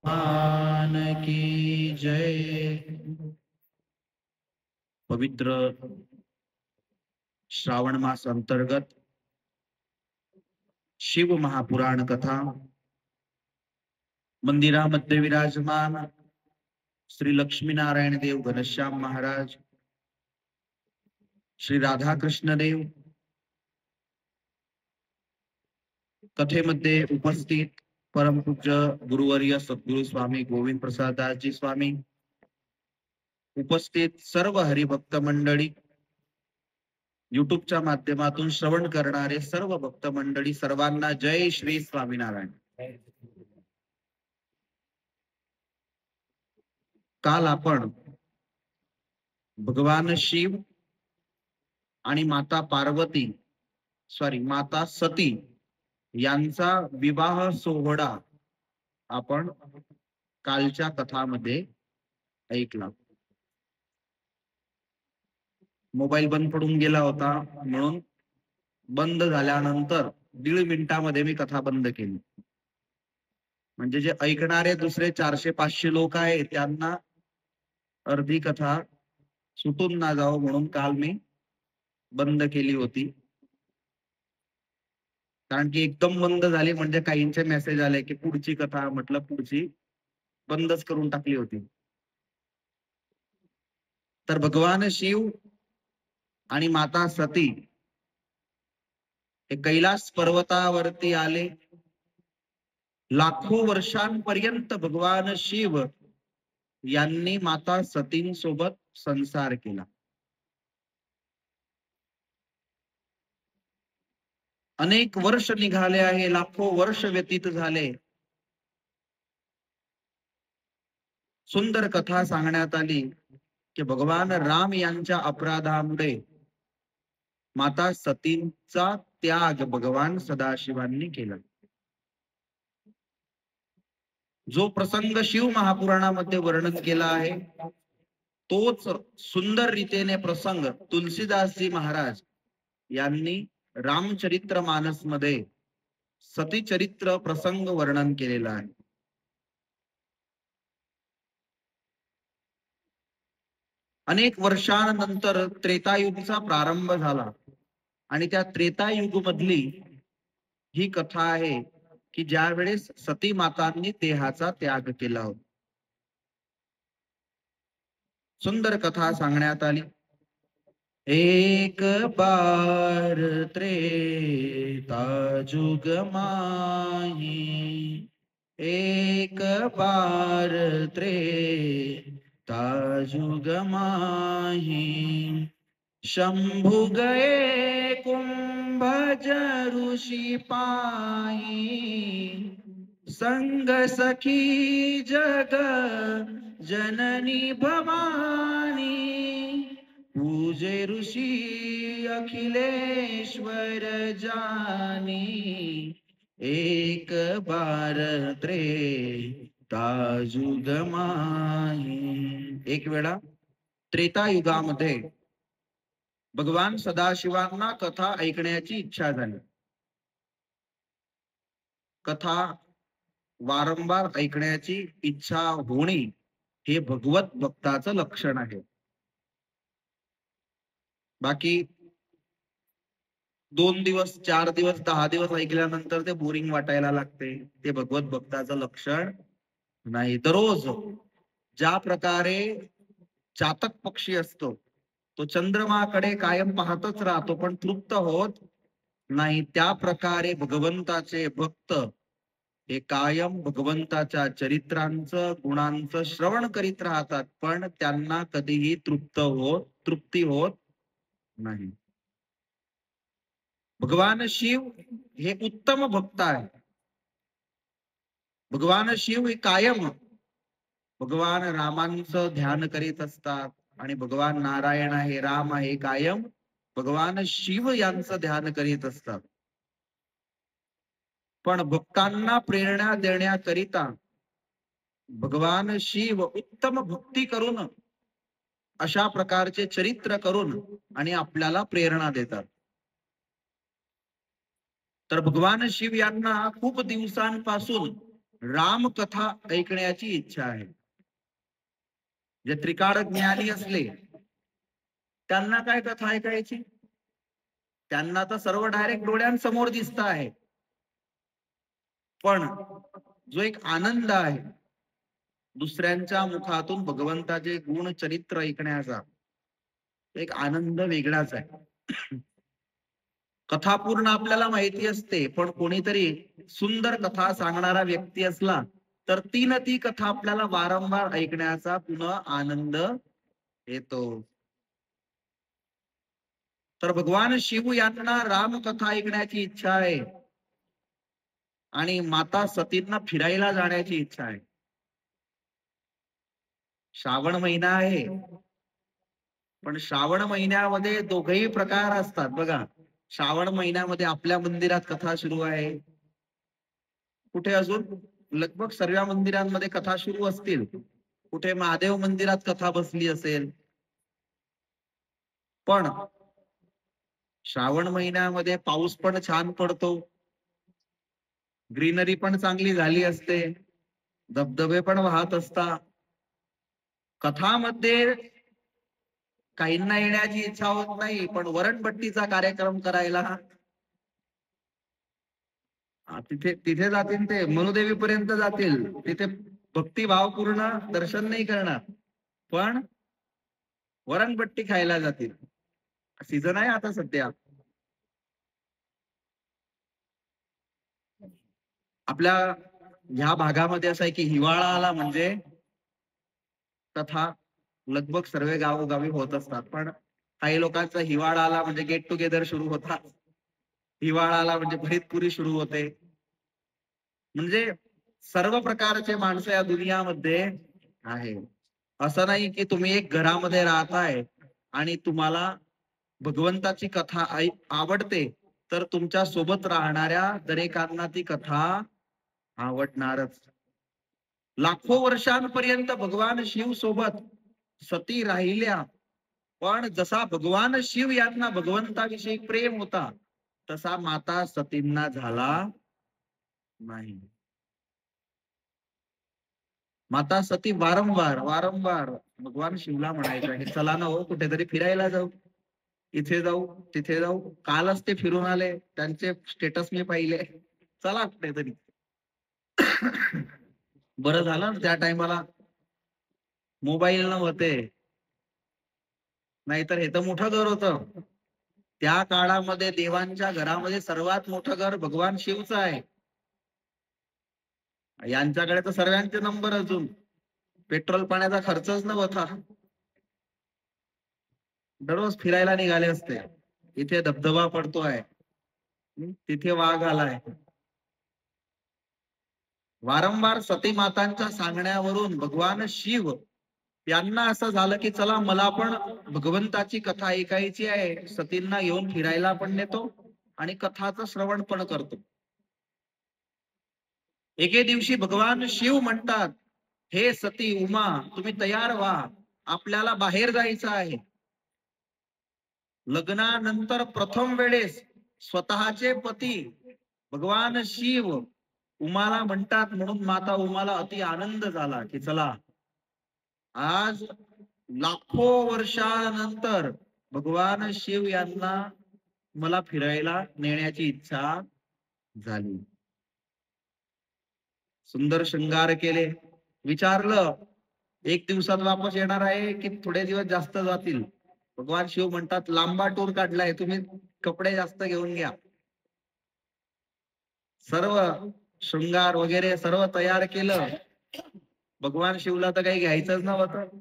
मान की जय। पवित्र श्रावण मास अंतर्गत शिव महापुराण कथा मंदिरामध्ये विराजमान श्री लक्ष्मीनारायण देव घनश्याम महाराज, श्री राधाकृष्ण देव कथेमध्ये उपस्थित परमपूज्य गुरुवर्य सद्गुरु स्वामी गोविंद प्रसाद दासजी स्वामी, उपस्थित सर्व हरिभक्त मंडळी, युट्यूबच्या माध्यमातून श्रवण करणारे सर्व भक्त मंडळी, सर्वांना जय श्री स्वामीनारायण। काल आपण भगवान शिव आणि माता पार्वती माता सती यांचा विवाह सोहळा आपण कालच्या कथामध्ये ऐकला। मोबाईल बंद पडून गेला होता म्हणून बंद झाल्यानंतर 1.5 मिनिटामध्ये मी कथा बंद केली, म्हणजे जे ऐकणारे दुसरे 400-500 लोक आहेत त्यांना अर्धी कथा सुटून ना जावं म्हणून काल मी बंद केली होती। कारण की एकदम बंद झाली म्हणजे काहींचे मेसेज आले की पुढची कथा, म्हटलं पुढची बंदच करून टाकली होती। तर भगवान शिव आणि माता सती हे कैलास पर्वतावरती आले। लाखो वर्षांपर्यंत भगवान शिव यांनी माता सतींसोबत संसार केला। अनेक वर्ष निघाले आहे, लाखो वर्ष व्यतीत झाले। सुंदर कथा सांगण्यात आली की भगवान राम यांच्या अपराधामुळे माता सतींचा त्याग भगवान सदाशिवांनी केला। जो प्रसंग शिव महापुराणामध्ये वर्णन केला आहे तोच सुंदर रीतीने प्रसंग तुलसीदासजी महाराज यांनी रामचरित्र मानस मध्ये सतीचरित्र प्रसंग वर्णन केलेला आहे। अनेक वर्षांनंतर त्रेतायुगचा प्रारंभ झाला आणि त्या त्रेतायुग मधली ही कथा आहे की ज्या वेळेस सती मातांनी देहाचा त्याग केला होता। सुंदर कथा सांगण्यात आली। एक बार त्रेता जुग माही, एक बार त्रेता जुग माही, शंभु गए कुंभज ऋषि पाही, संग सखी जग जननी भवानी, पूजे ऋषि अखिलेश्वर जानी, एक बार त्रेता जुग माही। एक वेळा त्रेतायुगामध्ये भगवान सदाशिवांना कथा ऐकण्याची इच्छा झाली। कथा वारंवार ऐकण्याची इच्छा होणे हे भगवत भक्ताचं लक्षण आहे। बाकी 2 दिवस 4 दिवस 10 दिवस ऐकल्यानंतर ते बोरिंग वाटायला लागते, ते भगवत भक्ताचं लक्षण नाही। दररोज ज्या प्रकारे चातक पक्षी असतो तो चंद्रमाकडे कायम पाहतच राहतो पण तृप्त होत नाही, त्या प्रकारे भगवंताचे भक्त हे कायम भगवंताच्या चरित्रांचं गुणांचं श्रवण करीत राहतात पण त्यांना कधीही तृप्ती होत नाही। भगवान शिव हे उत्तम भक्त आहे। भगवान शिव हे कायम भगवान रामांचं ध्यान करीत असतात आणि भगवान नारायण आहे, राम आहे, कायम भगवान शिव यांचं ध्यान करीत असतात। पण भक्तांना प्रेरणा देण्याकरिता भगवान शिव उत्तम भक्ती करून अशा प्रकारचे चरित्र करून आणि आपल्याला प्रेरणा देतात। तर भगवान शिव यांना खूप दिवसांपासून रामकथा ऐकण्याची इच्छा आहे. जे त्रिकाळ ज्ञानी असले त्यांना काय कथा ऐकायची? त्यांना तर सर्व डायरेक्ट डोळ्यांसमोर दिसत आहे. पण जो एक आनंद आहे दुसऱ्यांच्या मुखातून भगवंताचे गुण चरित्र ऐकण्याचा, एक आनंद वेगळाच आहे. कथा पूर्ण आपल्याला माहिती असते, पण कोणीतरी सुंदर कथा सांगणारा व्यक्ती असला तर ती कथा आपल्याला वारंवार ऐकण्याचा पुन्हा आनंद येतो. तर भगवान शिव यांना रामकथा ऐकण्याची इच्छा आहे आणि माता सतींना फिरायला जाण्याची इच्छा आहे. श्रावण महिना आहे, पण श्रावण महिन्यामध्ये दोघही प्रकार असतात बघा. श्रावण महिन्यामध्ये आपल्या मंदिरात कथा सुरू आहे, कुठे अजून लगभग सर्व मंदिरांमध्ये कथा सुरू असतील, कुठे महादेव मंदिरात कथा बसली असेल. पण श्रावण महिन्यामध्ये पाऊस पण छान पडतो, ग्रीनरी पण चांगली झाली असते, धबधबे पण वाहत असतात. कथामध्ये काहींना येण्याची इच्छा होत नाही, पण वरणबट्टीचा कार्यक्रम करायला तिथे तिथे जातील, ते मनुदेवी पर्यंत जातील, तिथे भक्तिभावपूर्ण दर्शन नाही करणार, पण वरणबट्टी खायला जातील. सीझन आहे आता सध्या. आपल्या ह्या भागामध्ये असं आहे की हिवाळा आला म्हणजे कथा लगभग सर्व गावोगावी होत असतात. पण काही लोकांचा हिवाळा आला म्हणजे गेट टुगेदर सुरू होतात, हिवाळा आला म्हणजे भरीतपुरी सुरू होते. म्हणजे सर्व प्रकारचे माणसं या दुनियामध्ये आहे. असं नाही की तुम्ही एक घरामध्ये राहताय आणि तुम्हाला भगवंताची कथा आवडते तर तुमच्या सोबत राहणाऱ्या दरेकांना ती कथा आवडणारच. लाखो वर्षांपर्यंत भगवान शिव सोबत सती राहिल्या, पण जसा भगवान शिव यांना भगवंताविषयी प्रेम होता तसा माता सतींना झाला नाही. माता सती वारंवार वारंवार भगवान शिवला म्हणायचं की चला ना हो, कुठेतरी फिरायला जाऊ, इथे जाऊ तिथे जाऊ. कालच ते फिरून आले, त्यांचे स्टेटस मी पाहिले, चला कुठेतरी. बरं झालं त्या टायमाला मोबाईल नव्हते, नाहीतर हे तर मोठं घर होतं. त्या काळामध्ये देवांच्या घरामध्ये सर्वात मोठं घर भगवान शिवचं आहे. यांच्याकडे तर सर्वांचे नंबर, अजून पेट्रोल पाण्याचा खर्चच नव्हता, दररोज फिरायला निघाले असते. इथे धबधबा पडतोय, तिथे वाघ आलाय. वारंवार सती मातांच्या सांगण्यावरून भगवान शिव यांना असं झालं की चला मला पण भगवंताची कथा ऐकायची आहे, सतींना घेऊन फिरायला पण नेतो आणि कथाचं श्रवण पण करतो. एके दिवशी भगवान शिव म्हणतात, हे सती उमा तुम्ही तयार व्हा, आपल्याला बाहेर जायचं आहे. लग्नानंतर प्रथम वेळेस स्वतःचे पती भगवान शिव उमाला म्हणतात, म्हणून माता उमाला अति आनंद झाला की चला आज लाखो वर्षानंतर भगवान शिव यांना मला फिरायला नेण्याची इच्छा झाली. सुंदर शृंगार केले, विचारलं एक दिवसात वापस येणार आहे की थोडे दिवस जास्त जातील. भगवान शिव म्हणतात लांबा टूर काढलाय, तुम्ही कपडे जास्त घेऊन घ्या. सर्व शृंगार वगैरे सर्व तयार केलं. भगवान शिवला तर काही घ्यायचंच नव्हतं,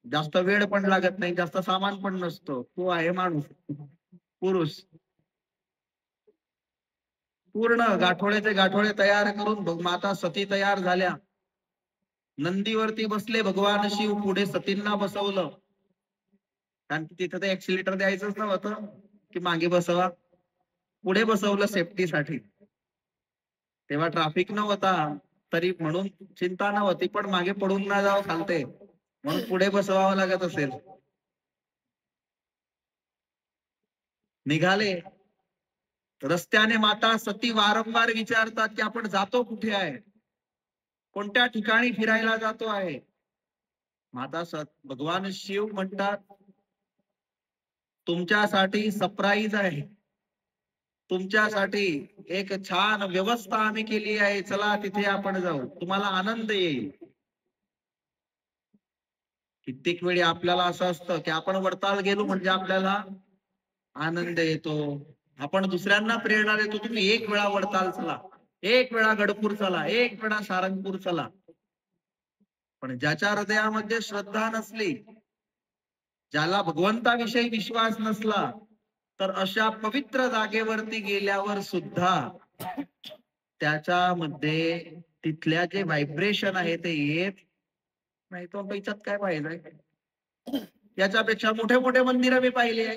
जास्त वेळ पण लागत नाही, जास्त सामान पण नसतो, तो आहे माणूस पुरुष. पूर्ण गाठोड्याचे गाठोडे तयार करून माता सती तयार झाल्या. नंदीवरती बसले भगवान शिव, पुढे सतींना बसवलं, कारण की तिथं ते ऍक्सिलेटर द्यायचंच नव्हतं की मागे बसवा, पुढे बसवलं सेफ्टीसाठी. तेव्हा ट्रॅफिक नव्हता तरी म्हणून चिंता नव्हती, पण मागे पडून ना जावं खालते म्हणून पुढे बसवावं लागत असेल. निघाले रस्त्याने माता सती वारंवार विचारतात की आपण जातो कुठे आहे, कोणत्या ठिकाणी फिरायला जातो आहे. भगवान शिव म्हणतात तुमच्यासाठी सरप्राईज आहे, तुमच्यासाठी एक छान व्यवस्था आम्ही केली आहे, चला तिथे आपण जाऊ, तुम्हाला आनंद येईल. कित्येक वेळी आपल्याला असं असतं की आपण वडताल गेलो म्हणजे आपल्याला आनंद येतो, आपण दुसऱ्यांना प्रेरणा देतो, तुम्ही एक वेळा वडताल चला, एक वेळा गडपूर चला, एक वेळा सारंगपूर चला. पण ज्याच्या हृदयामध्ये श्रद्धा नसली, ज्याला भगवंताविषयी विश्वास नसला, तर अशा पवित्र जागेवरती गेल्यावर सुद्धा त्याच्यामध्ये तिथल्या जे व्हायब्रेशन आहे ते येत नाही. तो याच्यात काय पाहिजे, याच्यापेक्षा मोठे मोठे मंदिर मी पाहिले आहे,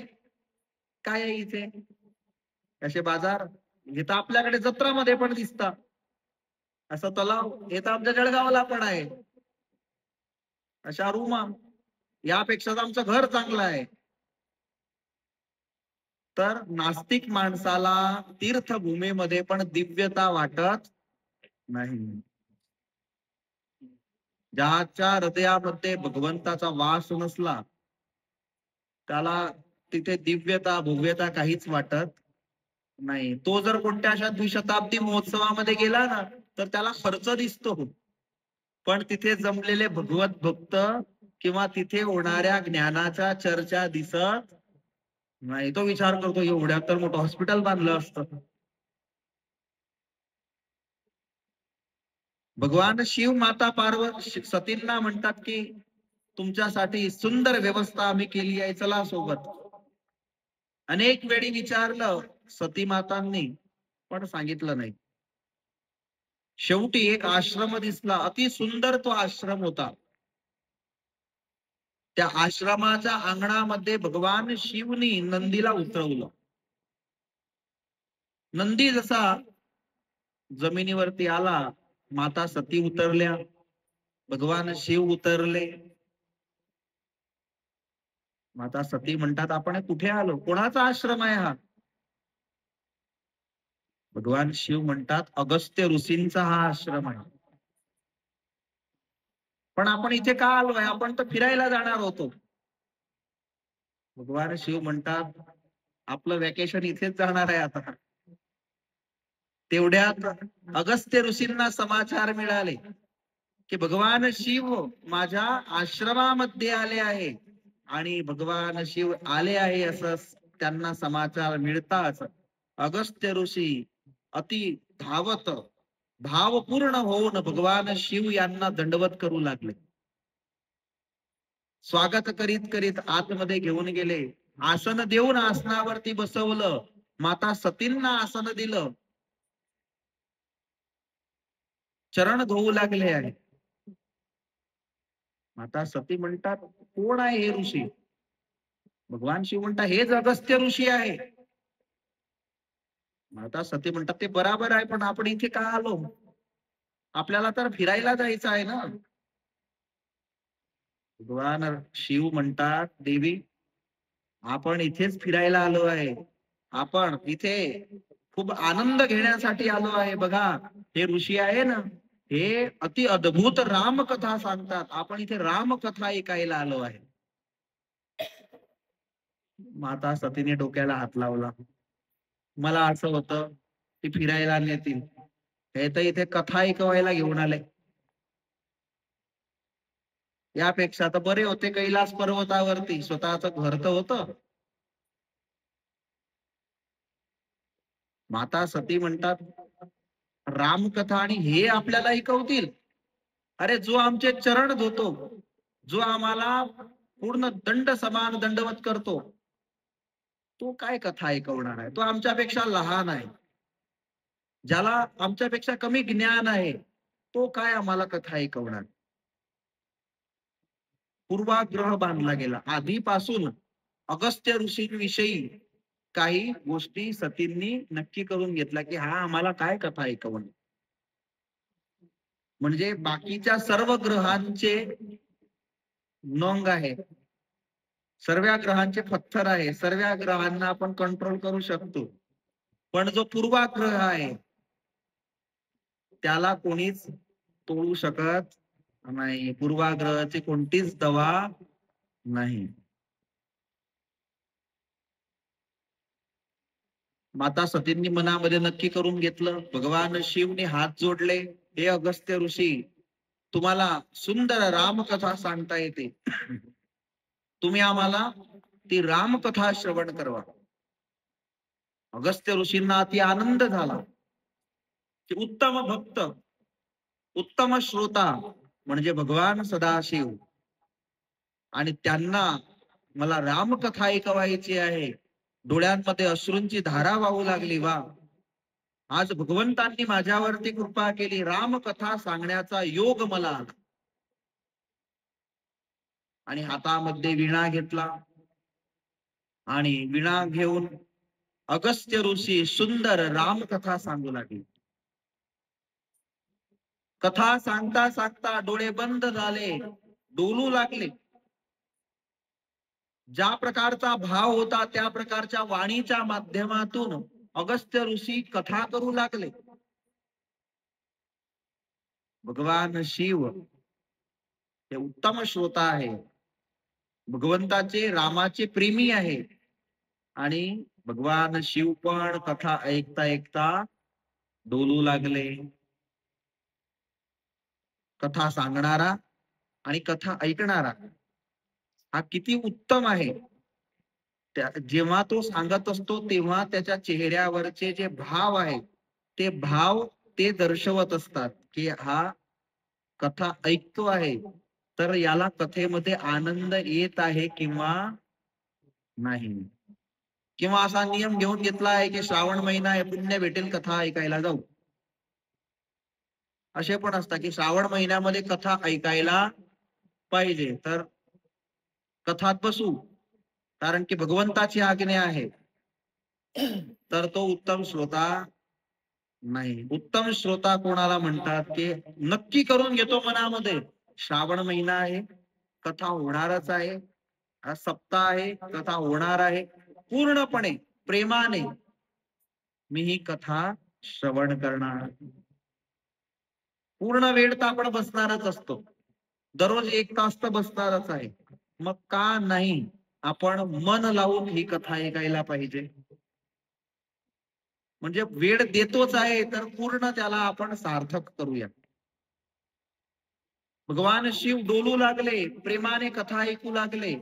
काय आहे इथे असे बाजार, इथं आपल्याकडे जत्रामध्ये पण दिसतात, असं तलाव हे तर आमच्या जळगावला पण आहे, अशा रूमा, यापेक्षा आमचं घर चांगलं आहे. तर नास्तिक माणसाला तीर्थभूमीमध्ये पण दिव्यता वाटत नाही. ज्याच्या हृदयामध्ये भगवंताचा वास नसला त्याला तिथे दिव्यता भव्यता काहीच वाटत नाही. तो जर कोणत्या अशा द्विशताब्दी महोत्सवामध्ये गेला ना तर त्याला खर्च दिसतो, पण तिथे जमलेले भगवत भक्त किंवा तिथे होणाऱ्या ज्ञानाच्या चर्चा दिसत नाही. तो विचार करतो एवढ्या तर मोठं हॉस्पिटल बांधलं असतं. भगवान शिव माता पार्वती सतींना म्हणतात की तुमच्यासाठी सुंदर व्यवस्था आम्ही केली आहे, चला सोबत. अनेक वेळी विचारलं सती मातांनी, पण सांगितलं नाही. शेवटी एक आश्रम दिसला, अति सुंदर तो आश्रम होता. त्या आश्रमाच्या अंगणामध्ये भगवान शिवनी नंदीला उतरवलं. नंदी जसा जमिनीवरती आला, माता सती उतरल्या, भगवान शिव उतरले. माता सती म्हणतात आपण कुठे आलो, कोणाचा आश्रम आहे हा? भगवान शिव म्हणतात अगस्त्य ऋषींचा हा आश्रम आहे. पण आपण इथे का आलोय, आपण तर फिरायला जाणार होतो. भगवान शिव म्हणतात आपलं वॅकेशन इथेच जाणार आहे आता. तेवढ्यात अगस्त्य ऋषींना समाचार मिळाले की भगवान शिव माझ्या आश्रमामध्ये आले आहे, आणि भगवान शिव आले आहे असं त्यांना समाचार मिळताच अगस्त्य ऋषी अति धावत भावपूर्ण होऊन भगवान शिव यांना दंडवत करू लागले. स्वागत करीत करीत आतमध्ये घेऊन गेले, आसन देऊन आसनावरती बसवलं, माता सतींना आसन दिलं, चरण धुवू लागले आहे. माता सती म्हणतात कोण आहे हे ऋषी? भगवान शिव म्हणतात हेच अगस्त्य ऋषी आहे. माता सती म्हणतात ते बराबर आहे, पण आपण इथे का आलो? आपल्याला तर फिरायला जायचं आहे ना. भगवान शिव म्हणतात देवी आपण इथेच फिरायला आलो आहे, आपण इथे खूप आनंद घेण्यासाठी आलो आहे. बघा हे ऋषी आहे ना, हे अति अद्भुत रामकथा सांगतात, आपण इथे रामकथा ऐकायला आलो आहे. माता सतीने डोक्याला हात लावला, मला असं होतं की फिरायला नेतील, हे तर इथे कथा ऐकवायला घेऊन आले. यापेक्षा तर बरे होते कैलास पर्वतावरती, स्वतःच घर तर होतं. माता सती म्हणतात रामकथा आणि हे आपल्याला ऐकवतील? अरे जो आमचे चरण धुतो, जो आम्हाला पूर्ण दंड समान दंडवत करतो, तो काय कथा ऐकवणार आहे? तो आमच्यापेक्षा लहान आहे. ज्याला आमच्यापेक्षा कमी ज्ञान आहे, तो काय आम्हाला कथा ऐकवणार? पूर्वाग्रह बांधला गेला. आधीपासून अगस्त्य ऋषींविषयी काही गोष्टी सतींनी नक्की करून घेतला की हा आम्हाला काय कथा ऐकवणार. म्हणजे बाकीच्या सर्व ग्रहांचे नोंग आहे, सर्व ग्रहांचे पत्थर आहे, सर्व ग्रहांना आपण कंट्रोल करू शकतो, पण जो पूर्वाग्रह आहे त्याला कोणीच तोडू शकत नाही. पूर्वाग्रहाची कोणतीच दवा नाही. माता सतींनी मनामध्ये नक्की करून घेतलं. भगवान शिवने हात जोडले. हे अगस्त्य ऋषी, तुम्हाला सुंदर रामकथा सांगता येते. तुम्ही आम्हाला ती रामकथा श्रवण करवा. अगस्त्य ऋषींना अति आनंद झाला की उत्तम भक्त, उत्तम श्रोता म्हणजे भगवान सदाशिव, आणि त्यांना मला रामकथा ऐकवायची आहे. डोळ्यांमध्ये अश्रूंची धारा वाहू लागली. वा, आज भगवंतांनी माझ्यावरती कृपा केली, रामकथा सांगण्याचा योग मला आला. आणि हातामध्ये विणा घेतला आणि विणा घेऊन अगस्त्य ऋषी सुंदर रामकथा सांगू लागले. कथा सांगता सांगता डोळे बंद झाले, डोलू लागले. ज्या प्रकारचा भाव होता त्या प्रकारच्या वाणीच्या माध्यमातून अगस्त्य ऋषी कथा करू लागले. भगवान शिव हे उत्तम श्रोता आहे, भगवंताचे रामाचे प्रेमी आहे. आणि भगवान शिव पण कथा ऐकता ऐकता डोलू लागले. कथा सांगणारा आणि कथा ऐकणारा हा किती उत्तम आहे. जेव्हा तो सांगत असतो तेव्हा त्याच्या चेहऱ्यावरचे जे भाव आहेत ते भाव ते दर्शवत असतात की हा कथा ऐकतो आहे, तर याला कथेमध्ये आनंद येत आहे किंवा नाही. किंवा असा नियम घेऊन घेतला आहे की श्रावण महिना आहे, पुण्य भेटेल कथा ऐकायला जाऊ. असे पण असतात की श्रावण महिन्यामध्ये कथा ऐकायला पाहिजे, तर कथात बसू, कारण की भगवंताची आज्ञा आहे. तर तो उत्तम श्रोता नाही. उत्तम श्रोता कोणाला म्हणतात की नक्की करून घेतो मनामध्ये, श्रावण महिना आहे, कथा होणारच आहे, हा सप्ताह आहे, कथा होणार आहे, पूर्णपणे प्रेमाने मी ही कथा श्रवण करणार. पूर्ण वेळ तर आपण बसणारच असतो, दररोज 1 तास तर बसणारच आहे. मग का नाही आपण मन लावून ही कथा ऐकायला पाहिजे. म्हणजे वेळ देतोच आहे तर पूर्ण त्याला आपण सार्थक करूया. भगवान शिव डोलू लागले, प्रेमाने कथा ऐकू लागले.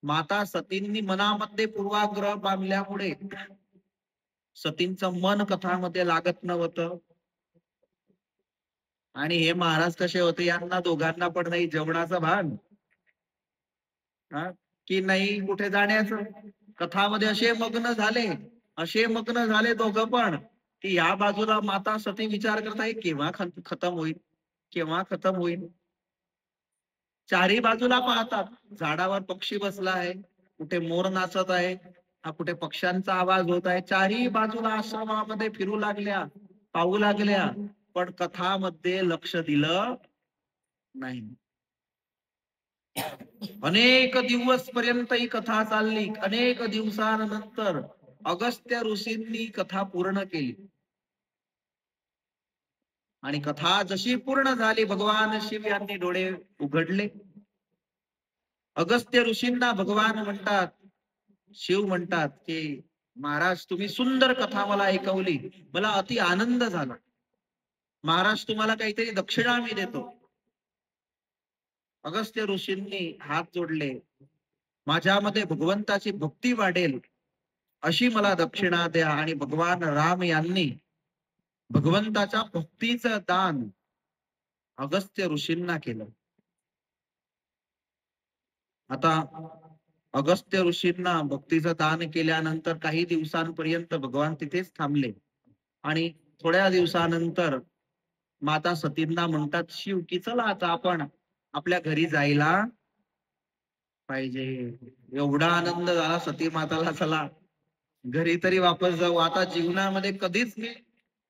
माता सतींनी मनामध्ये पूर्वाग्रह बांधल्यामुळे सतींचं मन कथामध्ये लागत नव्हतं. आणि हे महाराज कसे होते, यांना दोघांना पण नाही जेवणाचं भान की नाही कुठे जाण्याचं. कथामध्ये असे मग्न झाले दोघं पण की या बाजूला माता सती विचार करताय केव्हा खतम होईल, केव्हा खतम होईल. चारही बाजूला पाहतात, झाडावर पक्षी बसला आहे, कुठे मोर नाचत आहे, हा कुठे पक्ष्यांचा आवाज होत आहे. चारही बाजूला आश्रमामध्ये फिरू लागल्या, पाहू लागल्या, पण कथामध्ये लक्ष दिलं नाही. अनेक दिवस पर्यंत ही कथा चालली. अनेक दिवसानंतर अगस्त्य ऋषींनी कथा पूर्ण केली. आणि कथा जशी पूर्ण झाली, भगवान शिव यांनी डोळे उघडले. अगस्त्य ऋषींना भगवान म्हणतात, शिव म्हणतात की महाराज तुम्ही सुंदर कथा मला ऐकवली, मला अति आनंद झाला. महाराज तुम्हाला काहीतरी दक्षिणा मी देतो. अगस्त्य ऋषींनी हात जोडले, माझ्यामध्ये भगवंताची भक्ती वाढेल अशी मला दक्षिणा द्या. आणि भगवान राम यांनी भगवंताच्या भक्तीचं दान अगस्त्य ऋषींना केलं. आता अगस्त्य ऋषींना भक्तीचं दान केल्यानंतर काही दिवसांपर्यंत भगवान तिथेच थांबले. आणि थोड्या दिवसानंतर माता सतींना म्हणतात, शिव की चला आता आपण आपल्या घरी जायला पाहिजे. एवढा आनंद झाला सती माताला, चला घरी तरी वापस जाऊ. आता जीवनामध्ये कधीच मी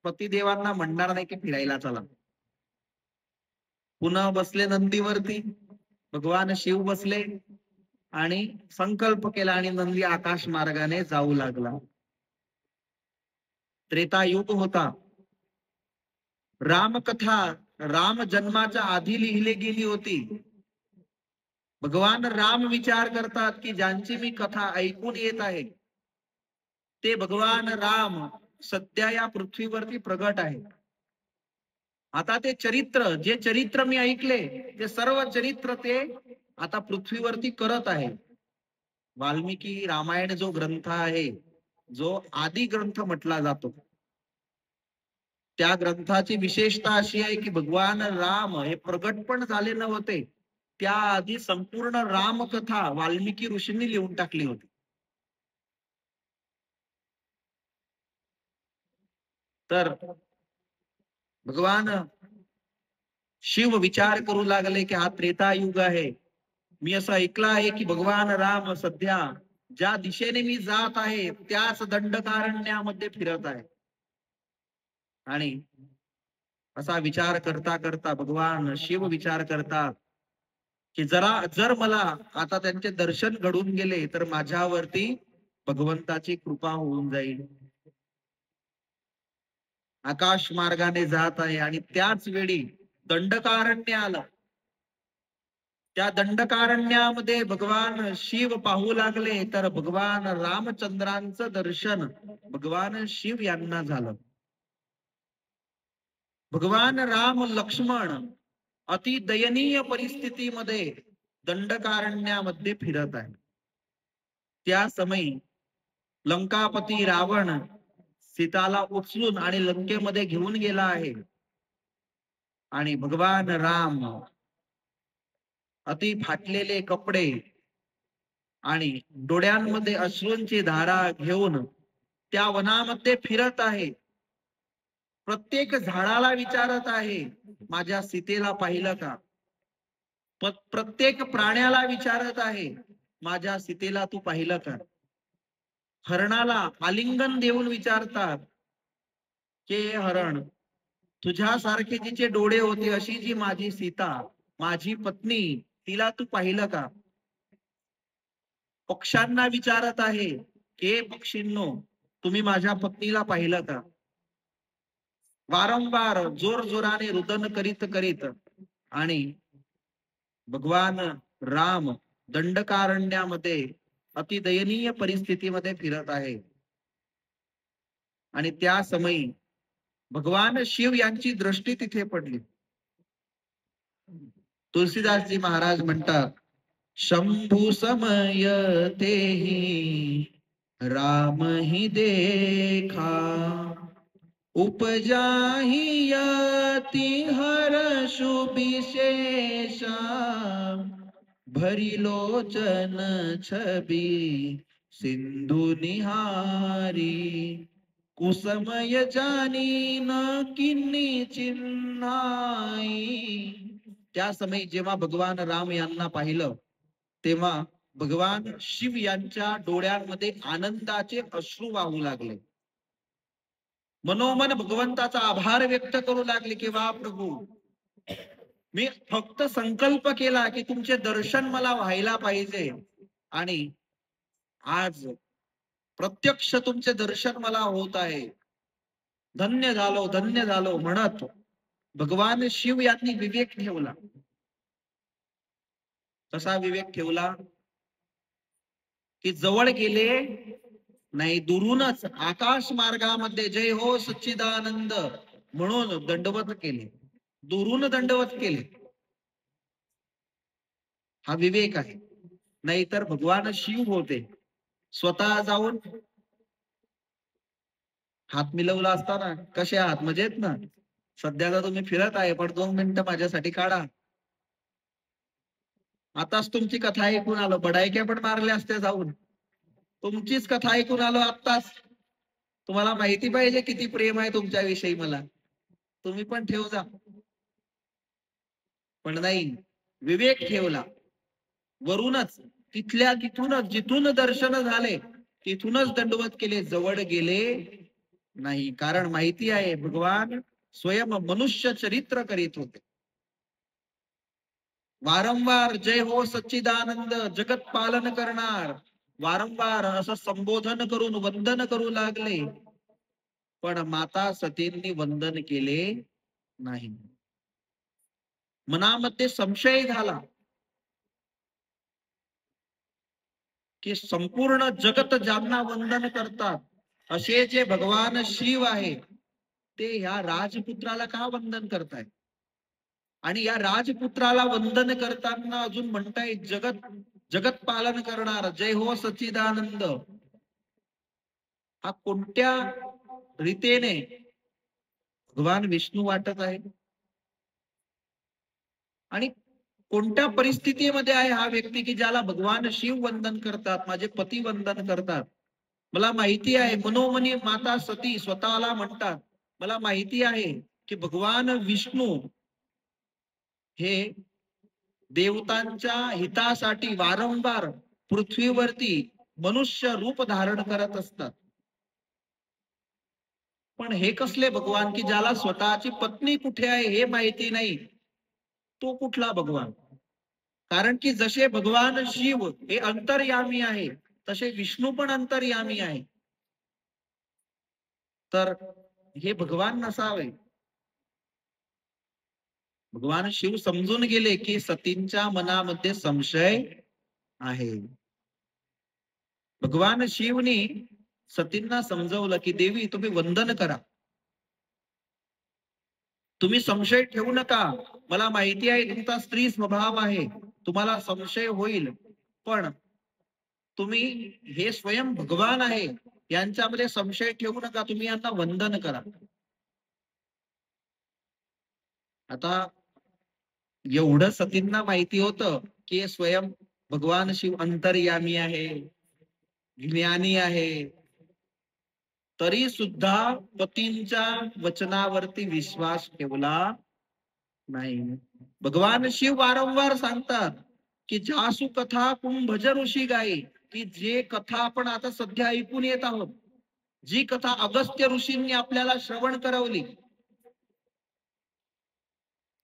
पतिदेवांना म्हणणार नाही की फिरायला चला. पुन्हा बसले नंदीवरती, भगवान शिव बसले आणि संकल्प केला आणि नंदी आकाश मार्गाने जाऊ लागला. त्रेतायुग होता. रामकथा राम जन्माच्या आधी लिहिली गेली होती. भगवान राम विचार करतात की ज्यांची मी कथा ऐकून येत आहे ते भगवान राम सध्या या पृथ्वीवरती प्रगट आहे. आता ते चरित्र, जे चरित्र मी ऐकले ते सर्व चरित्र ते आता पृथ्वीवरती करत आहे. वाल्मिकी रामायण जो ग्रंथ आहे, जो आदि ग्रंथ म्हटला जातो, त्या ग्रंथाची विशेषता अशी आहे की भगवान राम हे प्रगट पण झाले नव्हते, त्याआधी संपूर्ण रामकथा वाल्मिकी ऋषींनी लिहून टाकली होती. तर भगवान शिव विचार करू लागले की हा त्रेतायुग आहे. मी असं ऐकलं आहे की भगवान राम सध्या ज्या दिशेने मी जात आहे त्याच दंडकारण्यामध्ये फिरत आहे. आणि असा विचार करता करता भगवान शिव विचार करतात की जर मला आता त्यांचे दर्शन घडून गेले तर माझ्यावरती भगवंताची कृपा होऊन जाईल. आकाश मार्गाने जात आहे आणि त्याच वेळी दंडकारण्य आलं. त्या दंडकारण्यामध्ये भगवान शिव पाहू लागले तर भगवान रामचंद्रांचं दर्शन भगवान शिव यांना झालं. भगवान राम लक्ष्मण अति दयनीय परिस्थितीमध्ये दंडकारण्यामध्ये फिरत आहे. त्या समयी लंकापती रावण सीताला उचलून आणि लंकेमध्ये घेऊन गेला आहे. आणि भगवान राम अति फाटलेले कपडे आणि डोळ्यांमध्ये अश्रूंची धारा घेऊन त्या वनामध्ये फिरत आहे. प्रत्येक झाडाला विचारत आहे माझ्या सीतेला पाहिलं का. प्रत्येक प्राण्याला विचारत आहे माझ्या सीतेला तू पाहिलं का. हरणाला आलिंगन देऊन विचारतात की हरण, तुझ्यासारखे जिचे डोळे होते अशी जी माझी सीता, माझी पत्नी, तिला तू पाहिलं का. पक्ष्यांना विचारत आहे की पक्षींनो, तुम्ही माझ्या पत्नीला पाहिलं का. वारंवार जोर जोराने रुदन करीत करीत आणि भगवान राम दंडकारण्यामध्ये अतिदयनीय परिस्थितीमध्ये फिरत आहे. आणि त्या समयी भगवान शिव यांची दृष्टी तिथे पडली. तुलसीदासजी महाराज म्हणतात, शंभू समय तेही राम ही देखा, उपजाही यति हर्षु विशेषा, भरी लोचन छबी सिंधु निहारी, कुसमय जानी न किन्नी चिन्हाई. त्या समयी जेव्हा भगवान राम यांना पाहिलं तेव्हा भगवान शिव यांच्या डोळ्यांमध्ये आनंदाचे अश्रू वाहू लागले. मनोमन भगवंताचा आभार व्यक्त करू लागले की वा प्रभू, मी फक्त संकल्प केला की तुमचे दर्शन मला व्हायला पाहिजे आणि आज प्रत्यक्ष तुमचे दर्शन मला होत आहे. धन्य झालो म्हणत भगवान शिव यांनी विवेक ठेवला. कसा विवेक ठेवला की जवळ गेले नाही, दुरूनच आकाश मार्गामध्ये जय हो सच्चिदानंद म्हणून दंडवत केले, दुरून दंडवत केले. हा विवेक आहे. नाहीतर भगवान शिव होते स्वतः जाऊन हात मिळवला असताना, कसे आहात मजेत ना, सध्याला तुम्ही फिरत आहे पण 2 मिनिटं माझ्यासाठी काढा. आताच तुमची कथा ऐकून आलो, बडायक्या पण मारल्या असत्या जाऊन. तुमचीच कथा ऐकून आलो आत्ताच. तुम्हाला माहिती पाहिजे किती प्रेम आहे तुमच्याविषयी मला, तुम्ही पण ठेव जा. पण नाही, विवेक ठेवला. वरूनच तिथूनच जिथून दर्शन झाले तिथूनच दंडवत केले, जवळ गेले नाही. कारण माहिती आहे भगवान स्वयं मनुष्य चरित्र करीत होते. वारंवार जय हो सच्चिदानंद जगत पालन करणार वारंवार असं संबोधन करून वंदन करू लागले. पण माता सतींनी वंदन केले नाही. मनामध्ये संशय झाला की संपूर्ण जगत ज्यांना वंदन करतात असे जे भगवान शिव आहे ते ह्या राजपुत्राला का वंदन करताय? आणि या राजपुत्राला वंदन करताना अजून म्हणताय जगत जगत पालन करणार जय हो सच्चिदानंद. हा कोणत्या रीतीने भगवान विष्णू वाटत आहे आणि कोणत्या परिस्थितीमध्ये आहे हा व्यक्ती की ज्याला भगवान शिव वंदन करतात, माझे पती वंदन करतात? मला माहिती आहे, मनोमनी माता सती स्वतःला म्हणतात, मला माहिती आहे की भगवान विष्णू हे देवतांच्या हितासाठी वारंवार पृथ्वीवरती मनुष्य रूप धारण करत असतात. पण हे कसले भगवान की ज्याला स्वतःची पत्नी कुठे आहे हे माहिती नाही, तो कुठला भगवान? कारण की जसे भगवान शिव हे अंतर्यामी आहे तसे विष्णू पण अंतर्यामी आहे. तर हे भगवान नसावे. भगवान शिव समजून गेले की सतींच्या मनामध्ये संशय आहे. भगवान शिवनी सतींना समजवलं की देवी तुम्ही वंदन करा, तुम्ही संशय ठेवू नका. मला माहिती आहे तुमचा स्त्री स्वभाव आहे, तुम्हाला संशय होईल, पण तुम्ही हे स्वयं भगवान आहे यांच्यामध्ये संशय ठेवू नका, तुम्ही यांना वंदन करा. आता एवढं सतींना माहिती होतं की स्वयं भगवान शिव अंतर्यामी आहे, ज्ञानी आहे, तरी सुद्धा पतींच्या वचनावरती विश्वास ठेवला नाही. भगवान शिव वारंवार सांगतात की जासू कथा कुंभज ऋषी गाई, की जे कथा आपण आता सध्या ऐकून येत आहोत, जी कथा अगस्त्य ऋषींनी आपल्याला श्रवण करवली,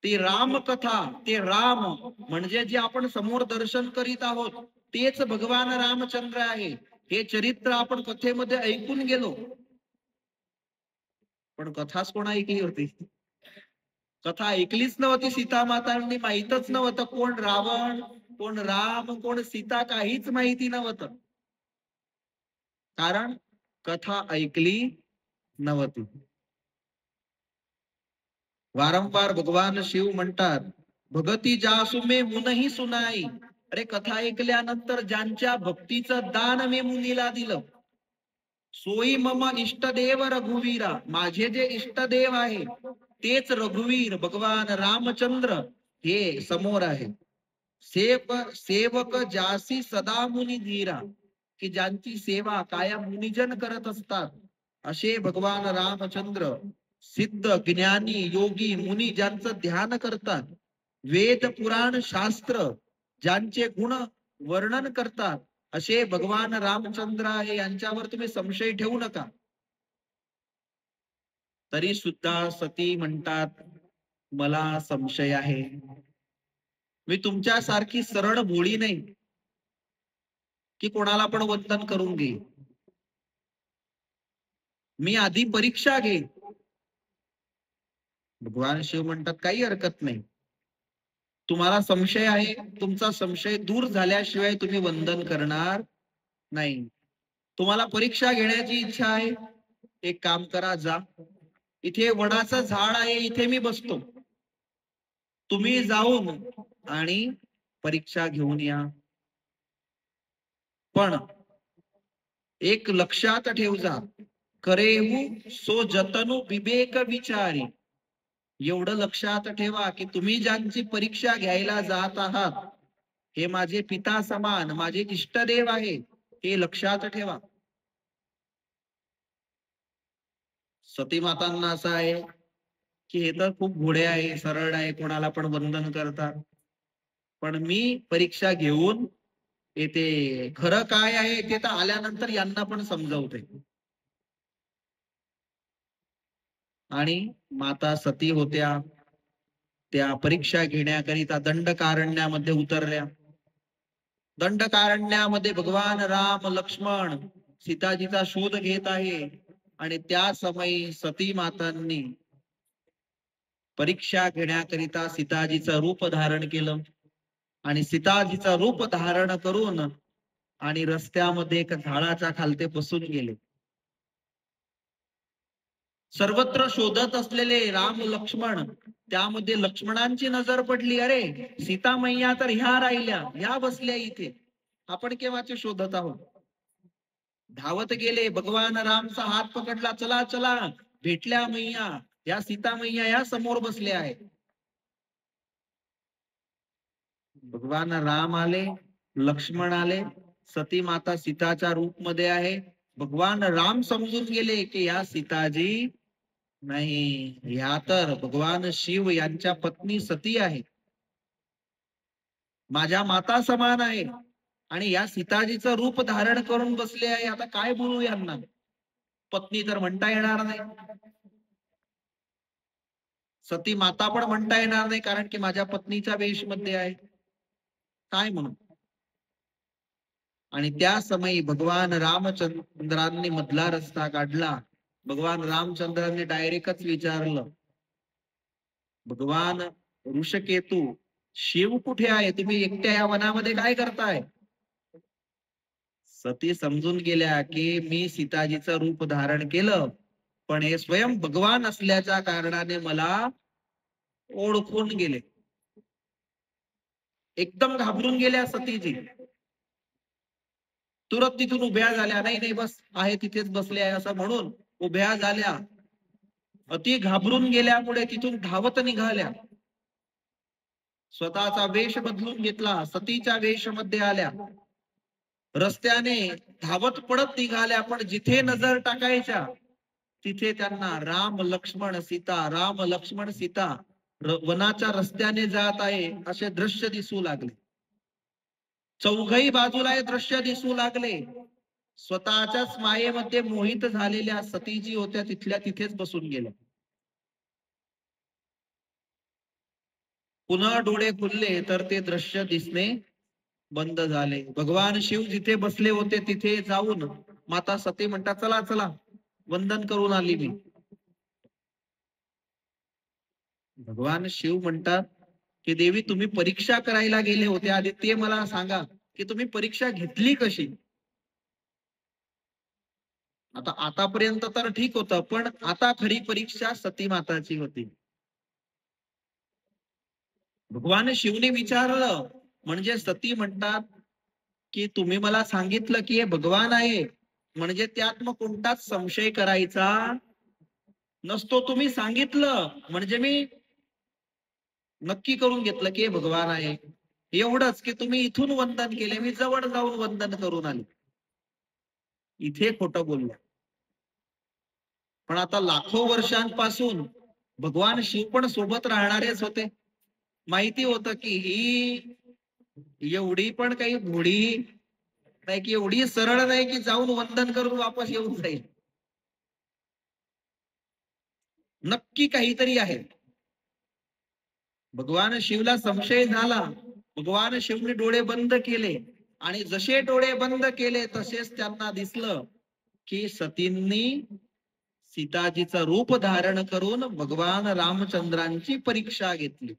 ती राम कथा, ते राम म्हणजे जे आपण समोर दर्शन करीत आहोत तेच भगवान रामचंद्र आहे. हे चरित्र आपण कथेमध्ये ऐकून गेलो, पण कथाच कोण ऐकली होती? कथा ऐकलीच नव्हती. सीता मातांनी माहीतच नव्हतं कोण रावण, कोण राम, कोण सीता, काहीच माहिती नव्हतं, कारण कथा ऐकली नव्हती. वारंवार भगवान शिव म्हणतात, भगती जासुमे मुनही सुनाई. अरे कथा ऐकल्यानंतर ज्यांच्या भक्तीचं दान मी मुनीला दिलं, सोई मम इष्टदेव रघुवीरा, माझे जे इष्टदेव आहे तेच रघुवीर भगवान रामचंद्र हे समोर आहे. सेवक जासी सदा मुनी धीरा, की ज्यांची सेवा कायम मुनिजन करत असतात असे भगवान रामचंद्र सिद्ध ज्ञानी योगी मुनी ज्यांचं ध्यान करतात, वेद पुराण शास्त्र ज्यांचे गुण वर्णन करतात असे भगवान रामचंद्र आहे, यांच्यावर तुम्ही संशय ठेवू नका. तरी सुद्धा सती म्हणतात मला संशय आहे, मी तुमच्यासारखी सरळ भोळी नाही की कोणाला पण वंदन करून घे, मी आधी परीक्षा घे. भगवान शिव म्हणतात काही हरकत नाही, तुम्हाला संशय आहे, तुमचा संशय दूर झाल्याशिवाय तुम्ही वंदन करणार नाही. तुम्हाला परीक्षा घेण्याची इच्छा आहे, एक काम करा, जा, इथे वडाचं झाड आहे, इथे मी बसतो, तुम्ही जाऊन आणि परीक्षा घेऊन या. पण एक लक्षात ठेव जा, करेहू सो जतनु विवेक विचारी. एवढं लक्षात ठेवा की तुम्ही ज्यांची परीक्षा घ्यायला जात आहात हे माझे पिता समान, माझे इष्टदेव आहे, हे लक्षात ठेवा. सती मातांना असं आहे की हे तर खूप घोडे आहे, सरळ आहे, कोणाला पण वंदन करतात, पण मी परीक्षा घेऊन येते, खरं काय आहे ते तर आल्यानंतर यांना पण समजवते. आणि माता सती होत्या, त्या परीक्षा घेण्याकरिता दंडकारण्यामध्ये उतरल्या. दंडकारण्यामध्ये भगवान राम लक्ष्मण सीताजीचा शोध घेत आहे आणि त्या समयी सती मातांनी परीक्षा घेण्याकरिता सीताजीचं रूप धारण केलं आणि सीताजीचं रूप धारण करून आणि रस्त्यामध्ये एक झाडाच्या खालते बसून गेले. सर्वत्र शोधत असलेले राम लक्ष्मण, त्यामध्ये लक्ष्मणांची नजर पडली, अरे सीता मैया तर ह्या राहिल्या, ह्या बसल्या इथे, आपण केव्हाचे शोधत आहोत. धावत गेले, भगवान रामचा हात पकडला, चला चला भेटल्या मैया, या सीता मैया या समोर बसल्या आहेत. भगवान राम आले, लक्ष्मण आले, सती माता सीताच्या रूप मध्ये आहे. भगवान राम समजून गेले की या सीताजी नाही, ह्या तर भगवान शिव यांच्या पत्नी सती आहे, माझ्या माता समान आहे आणि या सीताजीचं रूप धारण करून बसले आहे. आता काय बोलू यांना, पत्नी तर म्हणता येणार नाही, सती माता पण म्हणता येणार नाही, कारण की माझ्या पत्नीच्या वेश मध्ये आहे, काय म्हणून. आणि त्या समयी भगवान रामचंद्रांनी मधला रस्ता काढला. भगवान रामचंद्रांनी डायरेक्टच विचारलं, भगवान ऋषकेतू, शिव कुठे आहे, तुम्ही एकट्या या वनामध्ये काय करताय. सती समजून गेल्या की मी सीताजीचं रूप धारण केलं, पण हे स्वयं भगवान असल्याच्या कारणाने मला ओळखून गेले. एकदम घाबरून गेल्या सतीजी, तुरंत तिथून उभ्या झाल्या, नाही नाही बस आहे तिथेच बसले आहे असं म्हणून उभ्या झाल्या. अति घाबरून गेल्यामुळे तिथून धावत निघाल्या, स्वतःचा वेश बदलून घेतला, सतीच्या वेशमध्ये आल्या, रस्त्याने धावत पडत निघाल्या. पण जिथे नजर टाकायच्या तिथे त्यांना राम लक्ष्मण सीता, राम लक्ष्मण सीता वनाच्या रस्त्याने जात आहे असे दृश्य दिसू लागले. चौघही बाजूला हे दृश्य दिसू लागले. स्वतःच्याच मायेमध्ये मोहित झालेल्या सतीजी होत्या, तिथल्या तिथेच बसून गेल्या. पुन्हा डोळे खुलले तर ते दृश्य दिसणे बंद झाले. भगवान शिव जिथे बसले होते तिथे जाऊन माता सती म्हणतात, चला चला वंदन करून आली मी. भगवान शिव म्हणतात की देवी, तुम्ही परीक्षा करायला गेले होते, आधी ते मला सांगा की तुम्ही परीक्षा घेतली कशी. आता आतापर्यंत तर ठीक होतं, पण आता खरी परीक्षा सती माताची होती. भगवान शिवने विचारलं, म्हणजे सती म्हणतात की तुम्ही मला सांगितलं की हे भगवान आहे, म्हणजे त्यात मग कोणताच संशय करायचा नसतो. तुम्ही सांगितलं म्हणजे मी नक्की करून घेतलं की हे भगवान आहे. एवढंच की तुम्ही इथून वंदन केले, मी जवळ जाऊन वंदन करून आले, इथे खोटं बोललं. पण आता लाखो वर्षांपासून भगवान शिव पण सोबत राहणारेच होते. माहिती होतं की ही एवढी पण काही घोडी नाही, की एवढी सरळ नाही की जाऊन वंदन करून वापस येऊन जाईल, नक्की काहीतरी आहे. भगवान शिवला संशय झाला. भगवान शिवने डोळे बंद केले आणि जसे डोळे बंद केले तसेच त्यांना दिसलं की सतींनी सीताजीचं रूप धारण करून भगवान रामचंद्रांची परीक्षा घेतली.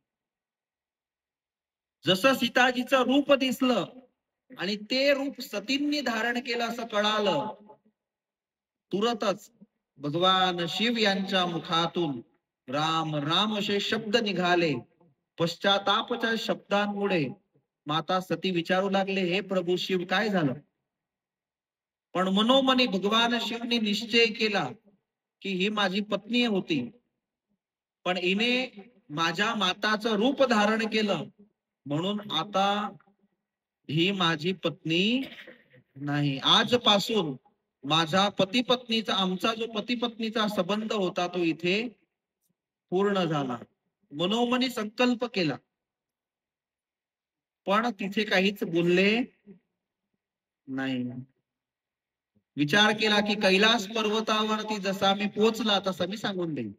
जसं सीताजीचं रूप दिसलं आणि ते रूप सतींनी धारण केलं असं कळालं, तुरंतच भगवान शिव यांच्या मुखातून राम राम असे शब्द निघाले. पश्चातापच्या शब्दांमुळे माता सती विचारू लागले, हे प्रभू शिव काय झालं. पण मनोमनी भगवान शिवने निश्चय केला की ही माझी पत्नी होती, पण हिने माझ्या माताचं रूप धारण केलं, म्हणून आता ही माझी पत्नी नाही. आजपासून माझा पती पत्नीचा, आमचा जो पती पत्नीचा संबंध होता तो इथे पूर्ण झाला. मनोमनी संकल्प केला, पण तिथे काहीच बोलले नाही. विचार केला की कैलास पर्वतावरती जसा मी पोचला तसा मी सांगून देईन.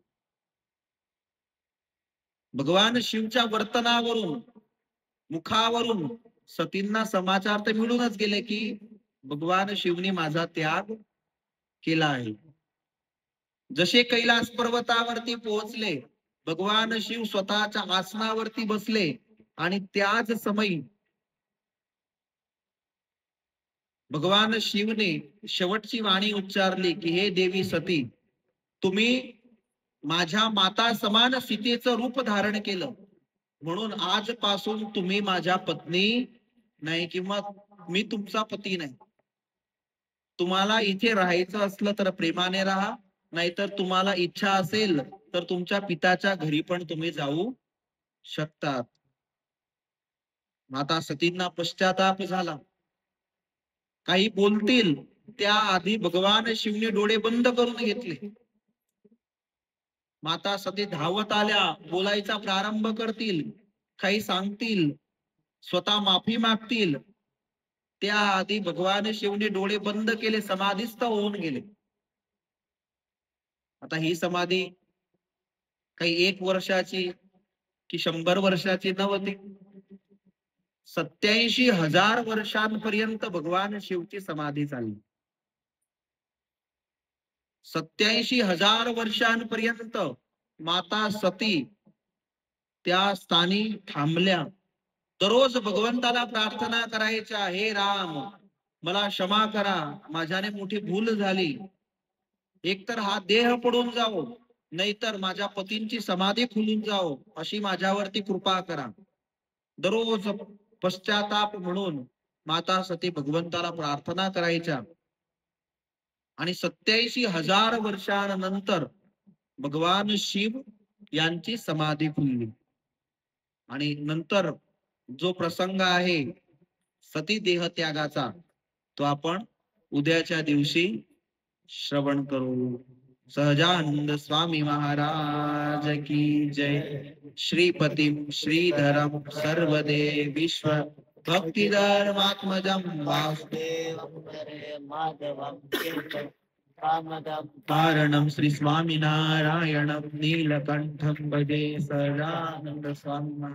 भगवान शिवच्या वर्तनावरून, मुखावरून सतींना समाचार तर मिळूनच गेले की भगवान शिवने माझा त्याग केला आहे. जसे कैलास पर्वतावरती पोहोचले, भगवान शिव स्वतःच्या आसनावरती बसले आणि त्याच समयी भगवान शिवने शेवटची वाणी उच्चारली की हे देवी सती, तुम्ही माझ्या माता समान सीतेचं रूप धारण केलं, म्हणून आजपासून तुम्ही माझ्या पत्नी नाही किंवा मी तुमचा पती नाही. तुम्हाला इथे राहायचं असलं तर प्रेमाने राहा, नाहीतर तुम्हाला इच्छा असेल तर तुमच्या पिताच्या घरी पण तुम्ही जाऊ शकतात. माता सतींना पश्चाताप झाला. काही बोलतील त्याआधी भगवान शिवने डोळे बंद करून घेतले. माता सती धावत आल्या, बोलायचा प्रारंभ करतील, काही सांगतील, स्वतः माफी मागतील, त्याआधी भगवान शिवने डोळे बंद केले, समाधीस्थ होऊन गेले. आता ही समाधी काही 1 वर्षाची की 100 वर्षाची नव्हती. 87,000 वर्षांपर्यंत भगवान शिवची समाधी चालली. 87,000 वर्षांपर्यंत माता सती त्या स्थानी थांबल्या. दररोज भगवंताला प्रार्थना करायच्या, हे राम मला क्षमा करा, माझ्याने मोठी भूल झाली, एकतर हा देह पडून जावो, नाहीतर माझ्या पतींची समाधी खुलून जावो, अशी माझ्यावरती कृपा करा. दररोज पश्चाताप म्हणून माता सती भगवंताला प्रार्थना करायच्या. आणि 87,000 वर्षांनंतर भगवान शिव यांची समाधी खुलली. आणि नंतर जो प्रसंग आहे सती देह त्यागाचा, तो आपण उद्याच्या दिवशी श्रवण करू. सहजानंद स्वामी महाराज की जय. श्रीपतिम श्रीधरम सर्वदेव विश्व भक्तिधर्मात्मजं वासुदेवं माधवं कारणं श्री स्वामिनारायणं नीलकंठं भजे. सहजानंद स्वामी